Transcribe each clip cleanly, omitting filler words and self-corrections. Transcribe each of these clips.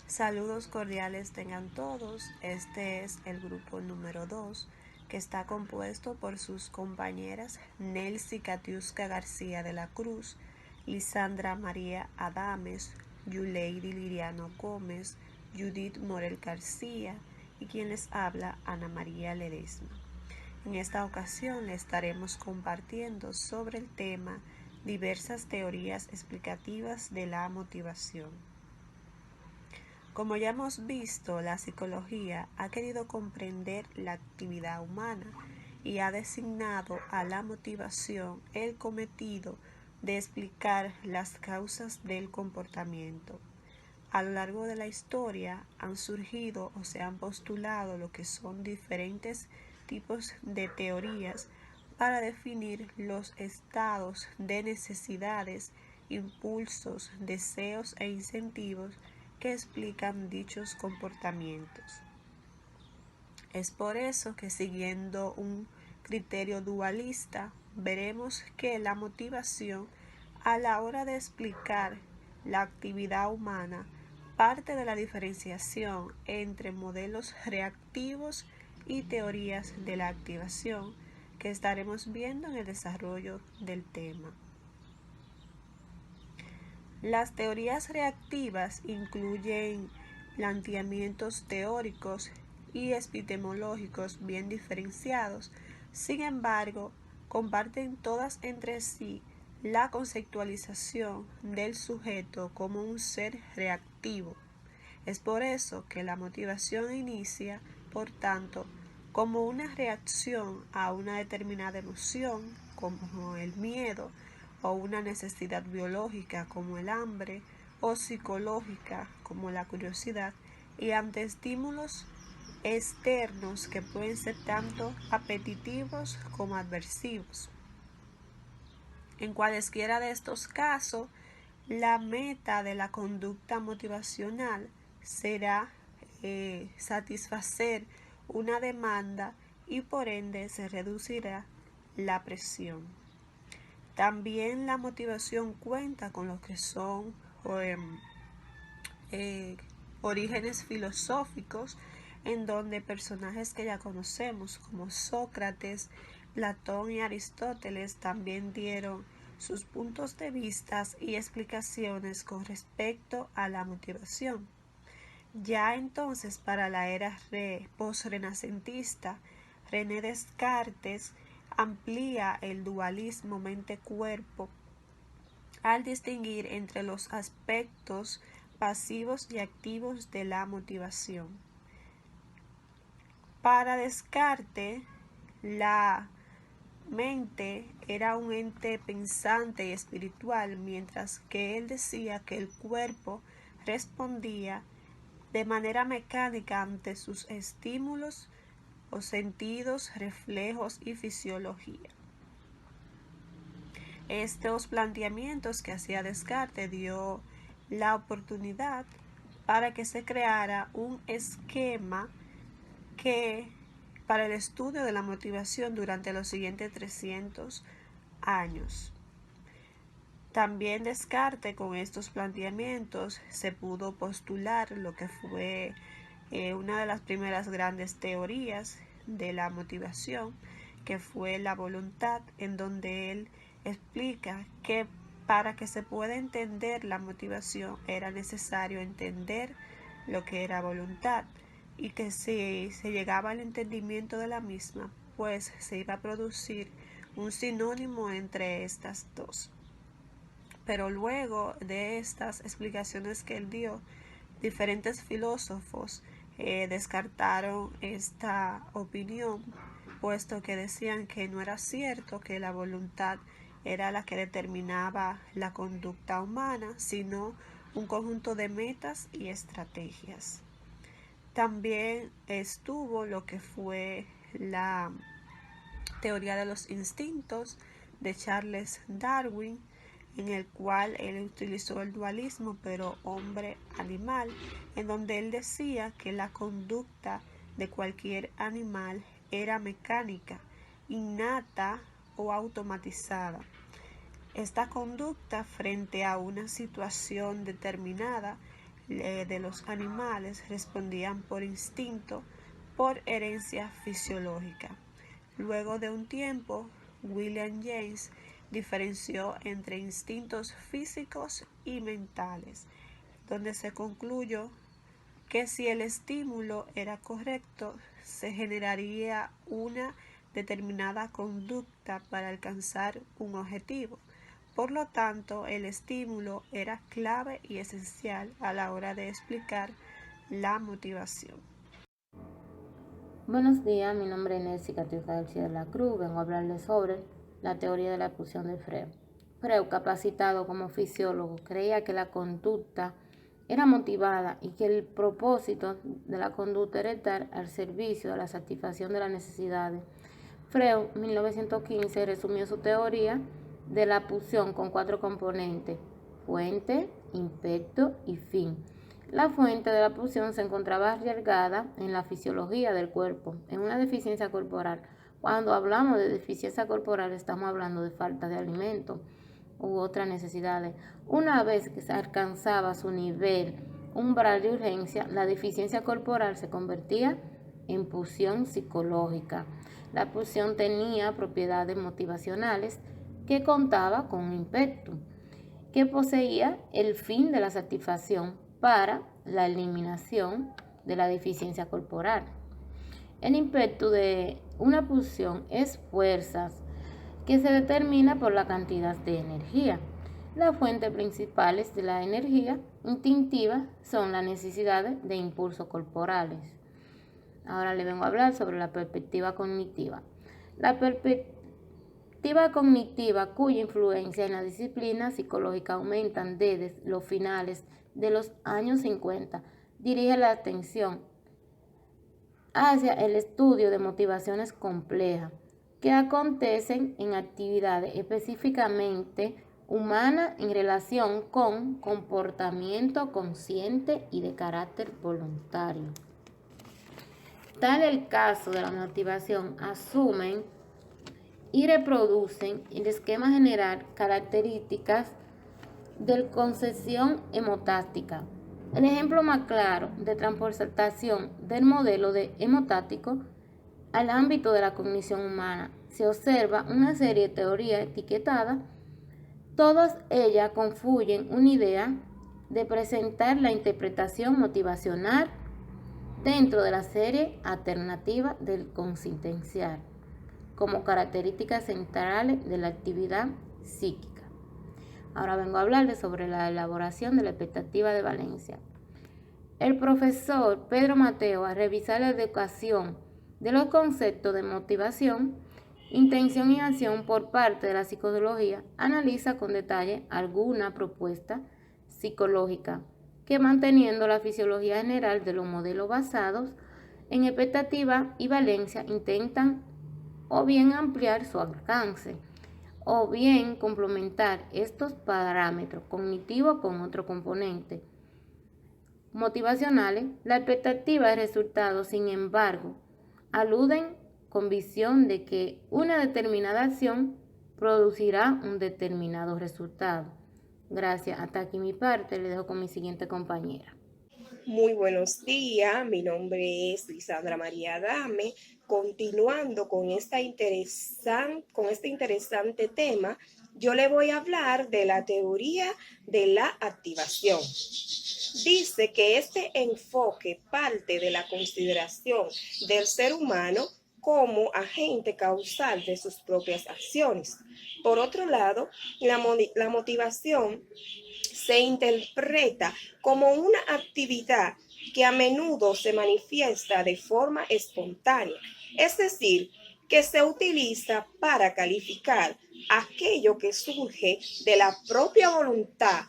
Saludos cordiales tengan todos. Este es el grupo número 2 que está compuesto por sus compañeras Nelcy Katiuska García de la Cruz, Lisandra María Adames, Yuleidi Liriano Gómez, Judith Morel García y quien les habla, Ana María Ledesma. En esta ocasión le estaremos compartiendo sobre el tema diversas teorías explicativas de la motivación. Como ya hemos visto, la psicología ha querido comprender la actividad humana y ha designado a la motivación el cometido de explicar las causas del comportamiento. A lo largo de la historia han surgido o se han postulado lo que son diferentes tipos de teorías para definir los estados de necesidades, impulsos, deseos e incentivos que explican dichos comportamientos. Es por eso que, siguiendo un criterio dualista, veremos que la motivación a la hora de explicar la actividad humana parte de la diferenciación entre modelos reactivos y teorías de la activación que estaremos viendo en el desarrollo del tema. Las teorías reactivas incluyen planteamientos teóricos y epistemológicos bien diferenciados. Sin embargo, comparten todas entre sí la conceptualización del sujeto como un ser reactivo. Es por eso que la motivación inicia, por tanto, como una reacción a una determinada emoción, como el miedo, o una necesidad biológica como el hambre, o psicológica como la curiosidad, y ante estímulos externos que pueden ser tanto apetitivos como adversivos. En cualesquiera de estos casos, la meta de la conducta motivacional será satisfacer una demanda y por ende se reducirá la presión. También la motivación cuenta con lo que son orígenes filosóficos, en donde personajes que ya conocemos como Sócrates, Platón y Aristóteles también dieron sus puntos de vista y explicaciones con respecto a la motivación. Ya entonces, para la era posrenacentista, René Descartes amplía el dualismo mente-cuerpo al distinguir entre los aspectos pasivos y activos de la motivación. Para Descartes, la mente era un ente pensante y espiritual, mientras que él decía que el cuerpo respondía de manera mecánica ante sus estímulos o sentidos, reflejos y fisiología. Estos planteamientos que hacía Descartes dio la oportunidad para que se creara un esquema que para el estudio de la motivación durante los siguientes 300 años. También Descartes, con estos planteamientos, se pudo postular lo que fue una de las primeras grandes teorías de la motivación, que fue la voluntad, en donde él explica que para que se pueda entender la motivación era necesario entender lo que era voluntad, y que si se llegaba al entendimiento de la misma, pues se iba a producir un sinónimo entre estas dos. Pero luego de estas explicaciones que él dio, diferentes filósofos descartaron esta opinión, puesto que decían que no era cierto que la voluntad era la que determinaba la conducta humana, sino un conjunto de metas y estrategias. También estuvo lo que fue la teoría de los instintos de Charles Darwin, en el cual él utilizó el dualismo, pero hombre-animal, en donde él decía que la conducta de cualquier animal era mecánica, innata o automatizada. Esta conducta frente a una situación determinada de los animales respondían por instinto, por herencia fisiológica. Luego de un tiempo, William James diferenció entre instintos físicos y mentales, donde se concluyó que si el estímulo era correcto, se generaría una determinada conducta para alcanzar un objetivo. Por lo tanto, el estímulo era clave y esencial a la hora de explicar la motivación. Buenos días, mi nombre es Nancy Catiuca García de la Cruz. Vengo a hablarles sobre la teoría de la pulsión de Freud. Freud, capacitado como fisiólogo, creía que la conducta era motivada y que el propósito de la conducta era estar al servicio de la satisfacción de las necesidades. Freud, en 1915, resumió su teoría de la pulsión con 4 componentes: fuente, impacto y fin. La fuente de la pulsión se encontraba arraigada en la fisiología del cuerpo, en una deficiencia corporal. Cuando hablamos de deficiencia corporal, estamos hablando de falta de alimento u otras necesidades. Una vez que se alcanzaba su nivel umbral de urgencia, la deficiencia corporal se convertía en pulsión psicológica. La pulsión tenía propiedades motivacionales que contaba con un impacto, que poseía el fin de la satisfacción para la eliminación de la deficiencia corporal. El impacto de una pulsión es fuerzas que se determina por la cantidad de energía. Las fuentes principales de la energía instintiva son las necesidades de impulsos corporales. Ahora le vengo a hablar sobre la perspectiva cognitiva. La perspectiva cognitiva, cuya influencia en la disciplina psicológica aumentan desde los finales de los años 50, dirige la atención hacia el estudio de motivaciones complejas que acontecen en actividades específicamente humanas en relación con comportamiento consciente y de carácter voluntario. Tal el caso de la motivación, asumen y reproducen el esquema general características de concepción hemotáctica. El ejemplo más claro de transportación del modelo de hemotático al ámbito de la cognición humana se observa una serie de teorías etiquetadas. Todas ellas confluyen una idea de presentar la interpretación motivacional dentro de la serie alternativa del consistencial como características centrales de la actividad psíquica. Ahora vengo a hablarles sobre la elaboración de la expectativa de Valencia. El profesor Pedro Mateo, al revisar la educación de los conceptos de motivación, intención y acción por parte de la psicología, analiza con detalle alguna propuesta psicológica que, manteniendo la fisiología general de los modelos basados en expectativa y valencia, intentan o bien ampliar su alcance o bien complementar estos parámetros cognitivos con otro componente motivacionales. La expectativa de resultados, sin embargo, aluden con visión de que una determinada acción producirá un determinado resultado. Gracias. Hasta aquí mi parte. Le dejo con mi siguiente compañera. Muy buenos días, mi nombre es Lisandra María Adame. Continuando con este interesante tema, yo le voy a hablar de la teoría de la activación. Dice que este enfoque parte de la consideración del ser humano como agente causal de sus propias acciones. Por otro lado, la motivación se interpreta como una actividad que a menudo se manifiesta de forma espontánea, es decir, que se utiliza para calificar aquello que surge de la propia voluntad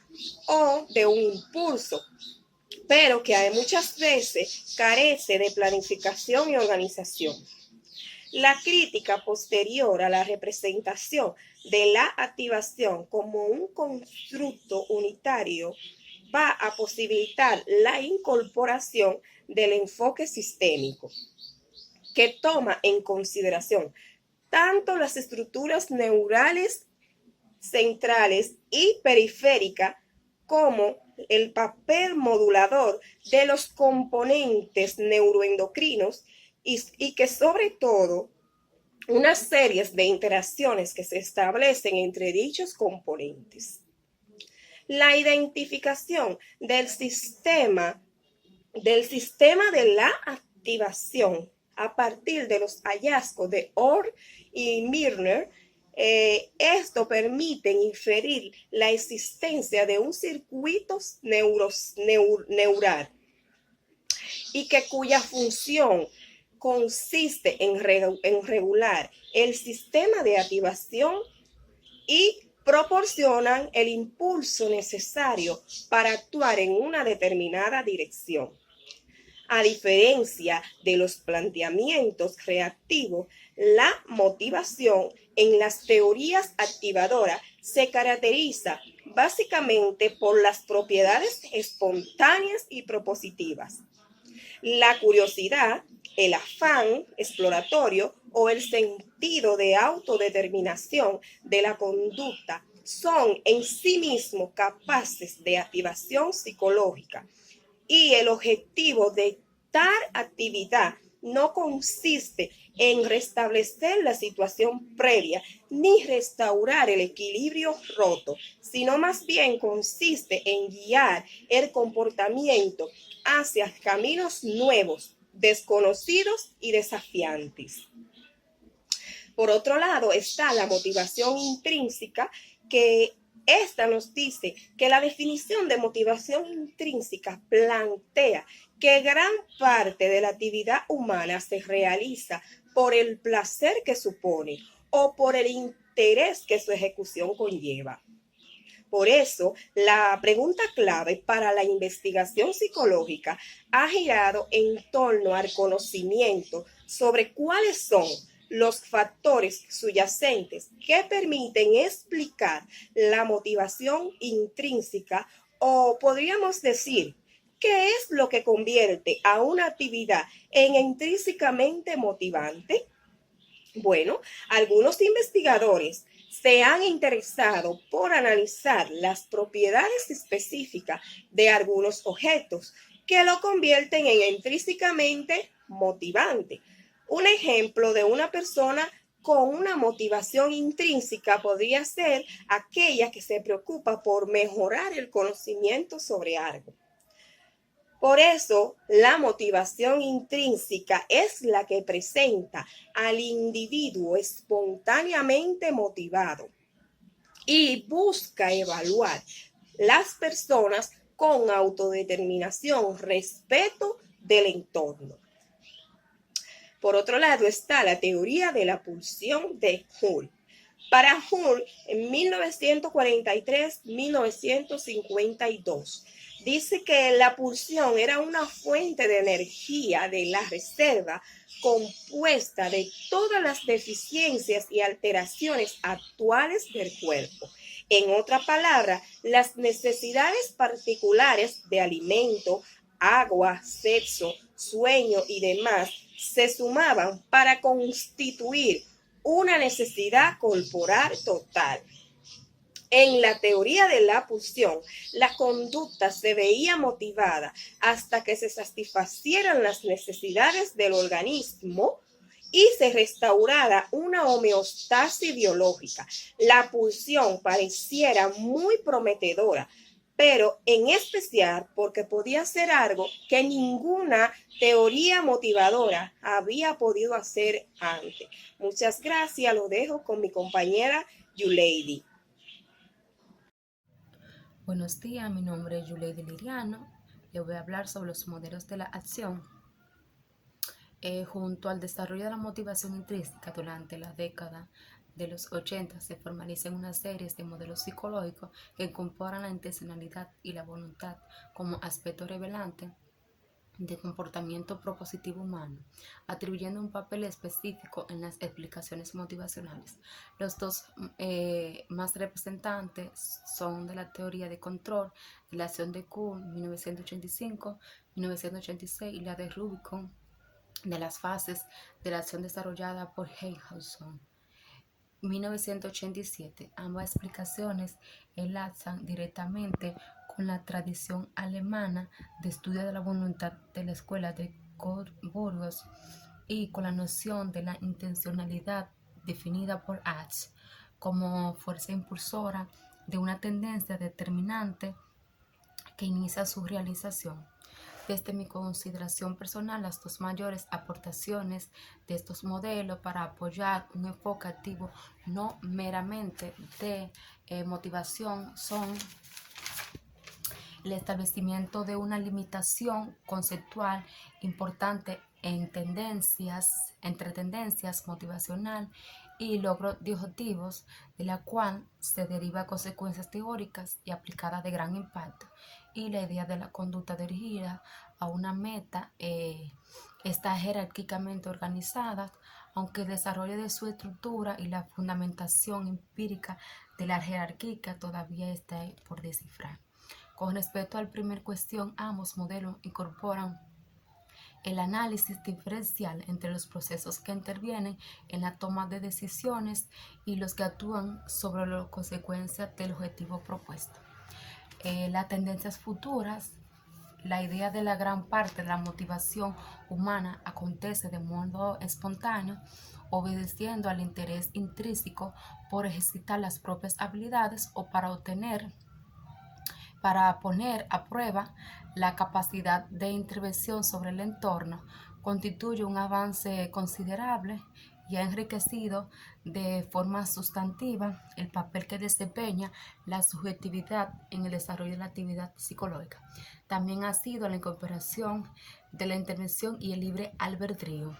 o de un impulso, pero que muchas veces carece de planificación y organización. La crítica posterior a la representación de la activación como un constructo unitario va a posibilitar la incorporación del enfoque sistémico, que toma en consideración tanto las estructuras neurales centrales y periféricas como el papel modulador de los componentes neuroendocrinos y que sobre todo unas series de interacciones que se establecen entre dichos componentes. La identificación del sistema de la activación a partir de los hallazgos de Orr y Milner, esto permite inferir la existencia de un circuito neural y que cuya función consiste en regular el sistema de activación y proporcionan el impulso necesario para actuar en una determinada dirección. A diferencia de los planteamientos reactivos, la motivación en las teorías activadoras se caracteriza básicamente por las propiedades espontáneas y propositivas. La curiosidad, el afán exploratorio o el sentido de autodeterminación de la conducta son en sí mismos capaces de activación psicológica. Y el objetivo de tal actividad no consiste en restablecer la situación previa ni restaurar el equilibrio roto, sino más bien consiste en guiar el comportamiento hacia caminos nuevos, desconocidos y desafiantes. Por otro lado está la motivación intrínseca, que esta nos dice que la definición de motivación intrínseca plantea que gran parte de la actividad humana se realiza por el placer que supone o por el interés que su ejecución conlleva. Por eso, la pregunta clave para la investigación psicológica ha girado en torno al conocimiento sobre cuáles son los factores subyacentes que permiten explicar la motivación intrínseca, o podríamos decir, ¿qué es lo que convierte a una actividad en intrínsecamente motivante? Bueno, algunos investigadores se han interesado por analizar las propiedades específicas de algunos objetos que lo convierten en intrínsecamente motivante. Un ejemplo de una persona con una motivación intrínseca podría ser aquella que se preocupa por mejorar el conocimiento sobre algo. Por eso, la motivación intrínseca es la que presenta al individuo espontáneamente motivado y busca evaluar las personas con autodeterminación, respeto del entorno. Por otro lado está la teoría de la pulsión de Hull. Para Hull, en 1943-1952, dice que la pulsión era una fuente de energía de la reserva compuesta de todas las deficiencias y alteraciones actuales del cuerpo. En otra palabra, las necesidades particulares de alimento, agua, sexo, sueño y demás se sumaban para constituir una necesidad corporal total. En la teoría de la pulsión, la conducta se veía motivada hasta que se satisfacieran las necesidades del organismo y se restaurara una homeostasis biológica. La pulsión pareciera muy prometedora, pero en especial porque podía ser algo que ninguna teoría motivadora había podido hacer antes. Muchas gracias, lo dejo con mi compañera Yuleidi. Buenos días, mi nombre es Yuleidi Liriano. Le voy a hablar sobre los modelos de la acción. Junto al desarrollo de la motivación intrínseca durante la década de los 80 se formalizan una serie de modelos psicológicos que incorporan la intencionalidad y la voluntad como aspecto revelante de comportamiento propositivo humano, atribuyendo un papel específico en las explicaciones motivacionales. Los dos más representantes son de la teoría de control, de la acción de Kuhn, 1985-1986, y la de Rubicon, de las fases de la acción desarrollada por Heyhausen, 1987. Ambas explicaciones enlazan directamente con la tradición alemana de estudio de la voluntad de la escuela de Burgos y con la noción de la intencionalidad definida por Asch como fuerza impulsora de una tendencia determinante que inicia su realización. Desde mi consideración personal, las dos mayores aportaciones de estos modelos para apoyar un enfoque activo no meramente de motivación son el establecimiento de una limitación conceptual importante entre tendencias motivacional y logro de objetivos, de la cual se deriva consecuencias teóricas y aplicadas de gran impacto, y la idea de la conducta dirigida a una meta está jerárquicamente organizada, aunque el desarrollo de su estructura y la fundamentación empírica de la jerarquía todavía está por descifrar. Con respecto al primer cuestión, ambos modelos incorporan el análisis diferencial entre los procesos que intervienen en la toma de decisiones y los que actúan sobre las consecuencias del objetivo propuesto. Las tendencias futuras, la idea de la gran parte de la motivación humana acontece de modo espontáneo, obedeciendo al interés intrínseco por ejercitar las propias habilidades o para poner a prueba la capacidad de intervención sobre el entorno, constituye un avance considerable y ha enriquecido de forma sustantiva el papel que desempeña la subjetividad en el desarrollo de la actividad psicológica. También ha sido la incorporación de la intervención y el libre albedrío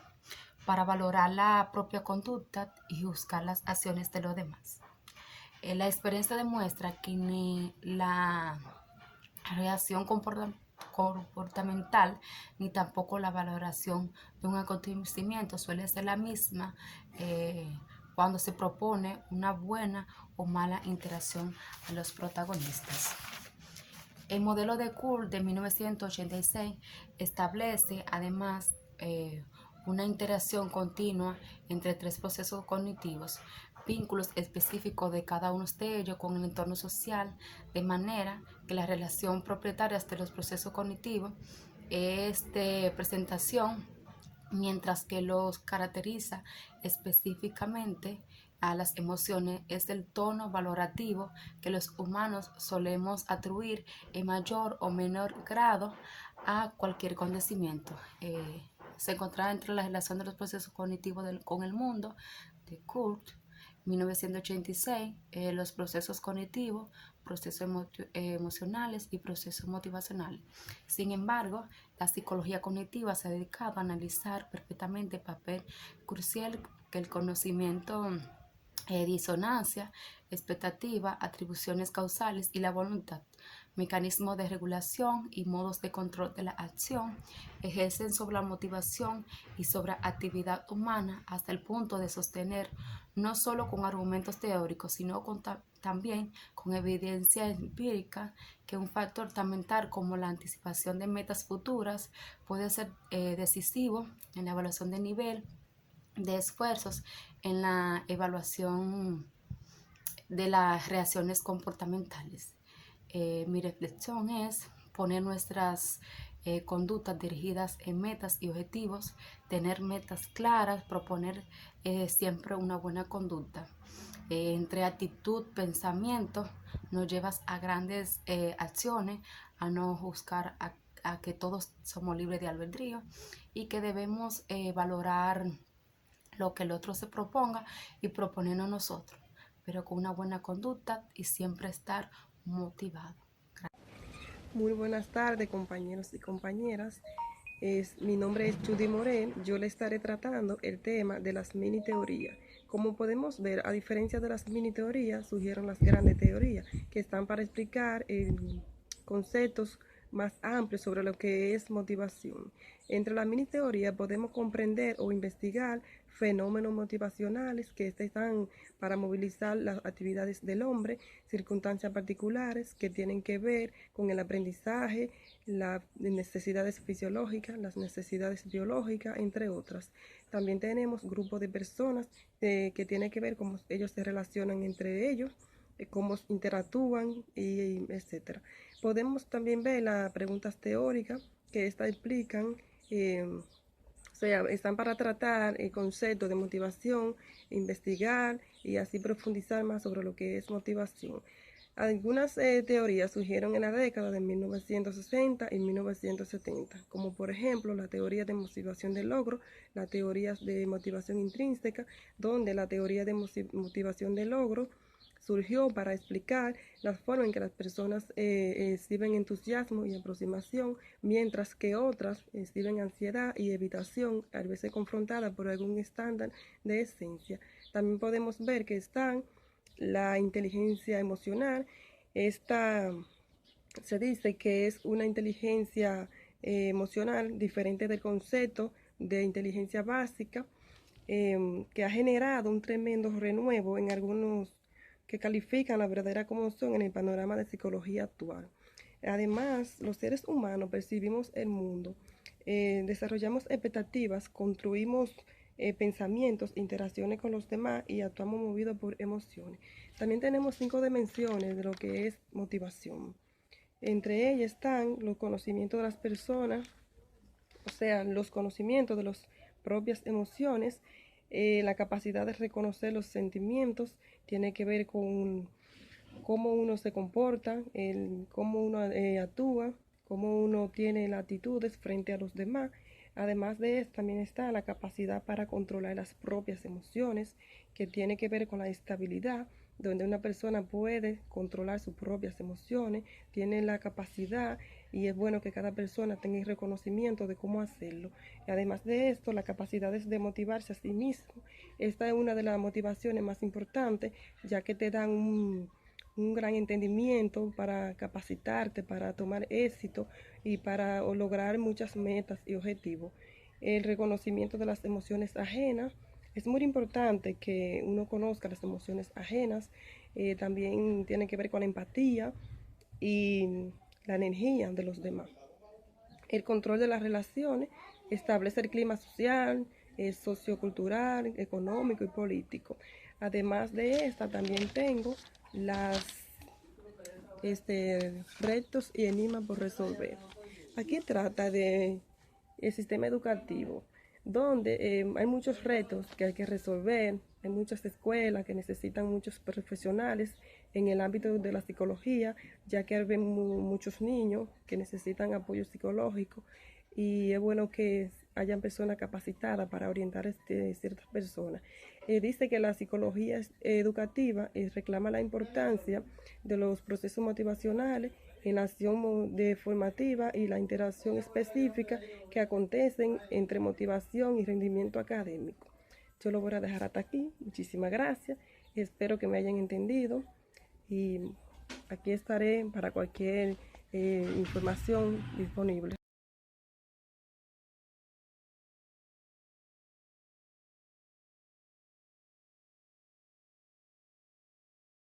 para valorar la propia conducta y juzgar las acciones de los demás. La experiencia demuestra que ni la reacción comportamental ni tampoco la valoración de un acontecimiento suele ser la misma cuando se propone una buena o mala interacción de los protagonistas. El modelo de Kuhl de 1986 establece además una interacción continua entre tres procesos cognitivos, vínculos específicos de cada uno de ellos con el entorno social, de manera que la relación propietaria de los procesos cognitivos es de presentación, mientras que los caracteriza específicamente a las emociones es el tono valorativo que los humanos solemos atribuir en mayor o menor grado a cualquier acontecimiento. Se encontraba entre la relación de los procesos cognitivos con el mundo de Kurt, 1986, los procesos cognitivos, procesos emocionales y procesos motivacionales. Sin embargo, la psicología cognitiva se ha dedicado a analizar perfectamente el papel crucial que el conocimiento, disonancia, expectativa, atribuciones causales y la voluntad, mecanismos de regulación y modos de control de la acción, ejercen sobre la motivación y sobre la actividad humana hasta el punto de sostener no solo con argumentos teóricos, sino también con evidencia empírica que un factor tan mental como la anticipación de metas futuras puede ser decisivo en la evaluación de nivel de esfuerzos en la evaluación de las reacciones comportamentales. Mi reflexión es poner nuestras conductas dirigidas en metas y objetivos, tener metas claras, proponer siempre una buena conducta. Entre actitud, pensamiento, nos llevas a grandes acciones, a no juzgar a que todos somos libres de albedrío y que debemos valorar lo que el otro se proponga y proponernos nosotros, pero con una buena conducta y siempre estar motivado. Muy buenas tardes, compañeros y compañeras. Mi nombre es Judy Morel. Yo le estaré tratando el tema de las mini teorías. Como podemos ver, a diferencia de las mini teorías, surgieron las grandes teorías, que están para explicar conceptos más amplios sobre lo que es motivación. Entre las mini teorías podemos comprender o investigar fenómenos motivacionales que están para movilizar las actividades del hombre, circunstancias particulares que tienen que ver con el aprendizaje, las necesidades fisiológicas, las necesidades biológicas, entre otras. También tenemos grupos de personas que tienen que ver cómo ellos se relacionan entre ellos, cómo interactúan y etcétera. Podemos también ver las preguntas teóricas que estas explican, o sea, están para tratar el concepto de motivación, investigar y así profundizar más sobre lo que es motivación. Algunas teorías surgieron en la década de 1960 y 1970, como por ejemplo la teoría de motivación del logro, la teoría de motivación intrínseca, donde la teoría de motivación del logro surgió para explicar la forma en que las personas exhiben entusiasmo y aproximación, mientras que otras exhiben ansiedad y evitación al verse confrontadas por algún estándar de esencia. También podemos ver que están la inteligencia emocional. Esta se dice que es una inteligencia emocional diferente del concepto de inteligencia básica, que ha generado un tremendo renuevo en algunos que califican la verdadera como son en el panorama de psicología actual. Además, los seres humanos percibimos el mundo, desarrollamos expectativas, construimos pensamientos, interacciones con los demás y actuamos movidos por emociones. También tenemos 5 dimensiones de lo que es motivación. Entre ellas están los conocimientos de las personas, o sea, los conocimientos de las propias emociones, la capacidad de reconocer los sentimientos, tiene que ver con cómo uno se comporta, cómo uno actúa, cómo uno tiene las actitudes frente a los demás. Además de esto, también está la capacidad para controlar las propias emociones, que tiene que ver con la estabilidad, donde una persona puede controlar sus propias emociones, tiene la capacidad y es bueno que cada persona tenga el reconocimiento de cómo hacerlo. Y además de esto, la capacidad es de motivarse a sí mismo. Esta es una de las motivaciones más importantes, ya que te dan un gran entendimiento para capacitarte, para tomar éxito y para lograr muchas metas y objetivos. El reconocimiento de las emociones ajenas. Es muy importante que uno conozca las emociones ajenas. También tiene que ver con la empatía y la energía de los demás. El control de las relaciones, establece el clima social, sociocultural, económico y político. Además de esta, también tengo las retos y enigmas por resolver. Aquí trata de el sistema educativo, donde hay muchos retos que hay que resolver, hay muchas escuelas que necesitan muchos profesionales en el ámbito de la psicología, ya que hay muchos niños que necesitan apoyo psicológico y es bueno que hayan personas capacitadas para orientar a ciertas personas. Dice que la psicología educativa reclama la importancia de los procesos motivacionales en la acción formativa y la interacción específica que acontecen entre motivación y rendimiento académico. Yo lo voy a dejar hasta aquí. Muchísimas gracias. Espero que me hayan entendido y aquí estaré para cualquier información disponible.